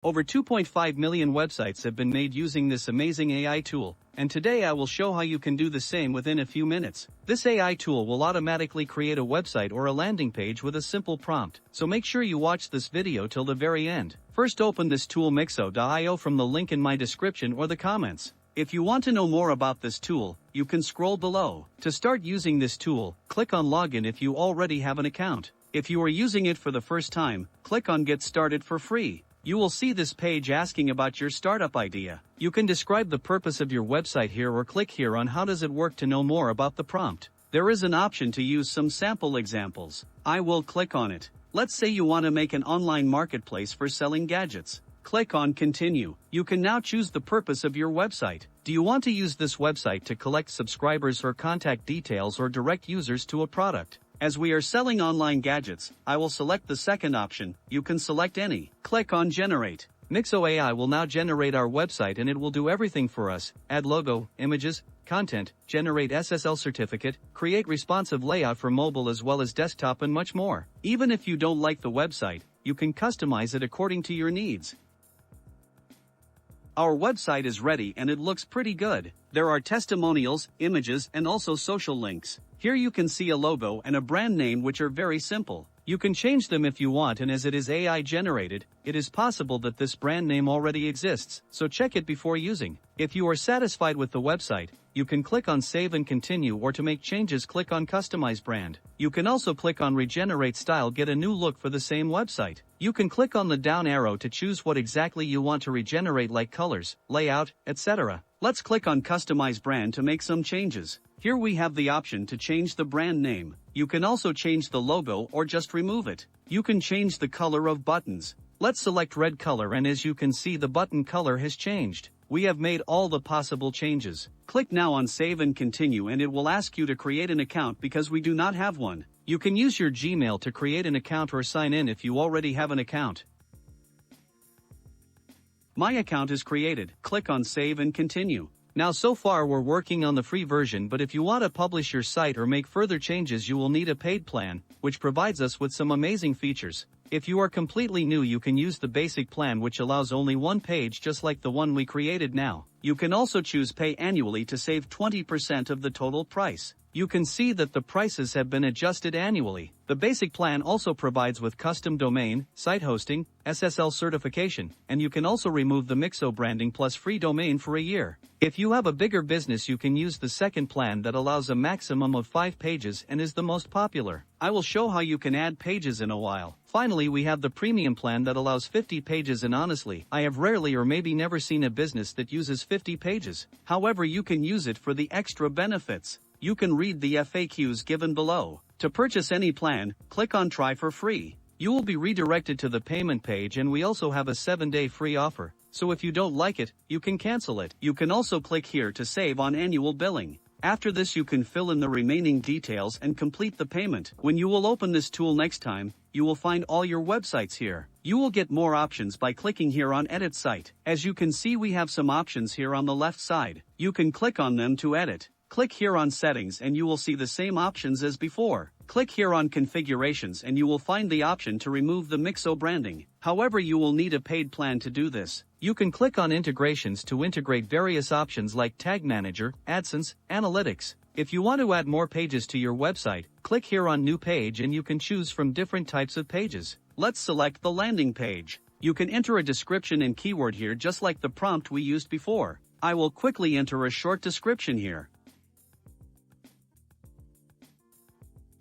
Over 2.5 million websites have been made using this amazing AI tool, and today I will show how you can do the same within a few minutes. This AI tool will automatically create a website or a landing page with a simple prompt, so make sure you watch this video till the very end. First, open this tool Mixo.io from the link in my description or the comments. If you want to know more about this tool, you can scroll below. To start using this tool, click on Login if you already have an account. If you are using it for the first time, click on Get Started for free. You will see this page asking about your startup idea. You can describe the purpose of your website here or click here on How does it work to know more about the prompt. There is an option to use some sample examples. I will click on it. Let's say you want to make an online marketplace for selling gadgets. Click on Continue. You can now choose the purpose of your website. Do you want to use this website to collect subscribers or contact details or direct users to a product? As we are selling online gadgets, I will select the second option. You can select any. Click on Generate. Mixo AI will now generate our website and it will do everything for us: add logo, images, content, generate SSL certificate, create responsive layout for mobile as well as desktop and much more. Even if you don't like the website, you can customize it according to your needs. Our website is ready and it looks pretty good. There are testimonials, images, and also social links. Here you can see a logo and a brand name which are very simple. You can change them if you want, and as it is AI generated, it is possible that this brand name already exists, so check it before using. If you are satisfied with the website, you can click on Save and Continue, or to make changes click on Customize Brand. You can also click on Regenerate Style, get a new look for the same website. You can click on the down arrow to choose what exactly you want to regenerate, like colors, layout, etc. Let's click on Customize Brand to make some changes. Here we have the option to change the brand name. You can also change the logo or just remove it. You can change the color of buttons. Let's select red color, and as you can see, the button color has changed. We have made all the possible changes. Click now on Save and Continue and it will ask you to create an account because we do not have one. You can use your Gmail to create an account or sign in if you already have an account. My account is created. Click on Save and Continue. Now, so far we're working on the free version, but if you want to publish your site or make further changes, you will need a paid plan, which provides us with some amazing features. If you are completely new, you can use the basic plan, which allows only one page just like the one we created now. You can also choose Pay Annually to save 20% of the total price. You can see that the prices have been adjusted annually. The basic plan also provides with custom domain, site hosting, SSL certification, and you can also remove the Mixo branding plus free domain for a year. If you have a bigger business, you can use the second plan that allows a maximum of 5 pages and is the most popular. I will show how you can add pages in a while. Finally, we have the premium plan that allows 50 pages, and honestly, I have rarely or maybe never seen a business that uses 50 pages. However, you can use it for the extra benefits. You can read the FAQs given below. To purchase any plan, click on Try for free. You will be redirected to the payment page, and we also have a 7-day free offer. So if you don't like it, you can cancel it. You can also click here to save on annual billing. After this, you can fill in the remaining details and complete the payment. When you will open this tool next time, you will find all your websites here. You will get more options by clicking here on Edit Site. As you can see, we have some options here on the left side. You can click on them to edit. Click here on Settings and you will see the same options as before. Click here on Configurations and you will find the option to remove the Mixo branding. However, you will need a paid plan to do this. You can click on Integrations to integrate various options like Tag Manager, AdSense, Analytics. If you want to add more pages to your website, click here on New Page and you can choose from different types of pages. Let's select the landing page. You can enter a description and keyword here just like the prompt we used before. I will quickly enter a short description here.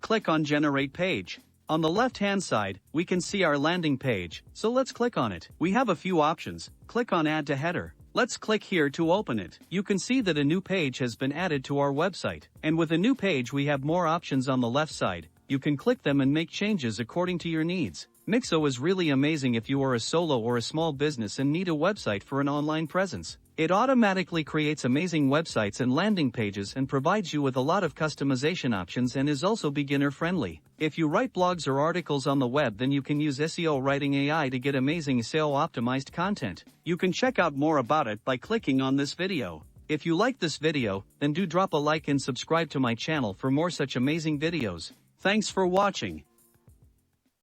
Click on Generate Page. On the left-hand side, we can see our landing page, so let's click on it. We have a few options. Click on Add to Header. Let's click here to open it. You can see that a new page has been added to our website. And with a new page, we have more options on the left side. You can click them and make changes according to your needs. Mixo is really amazing if you are a solo or a small business and need a website for an online presence. It automatically creates amazing websites and landing pages and provides you with a lot of customization options, and is also beginner friendly. If you write blogs or articles on the web, then you can use SEO Writing AI to get amazing SEO optimized content. You can check out more about it by clicking on this video. If you like this video, then do drop a like and subscribe to my channel for more such amazing videos. Thanks for watching.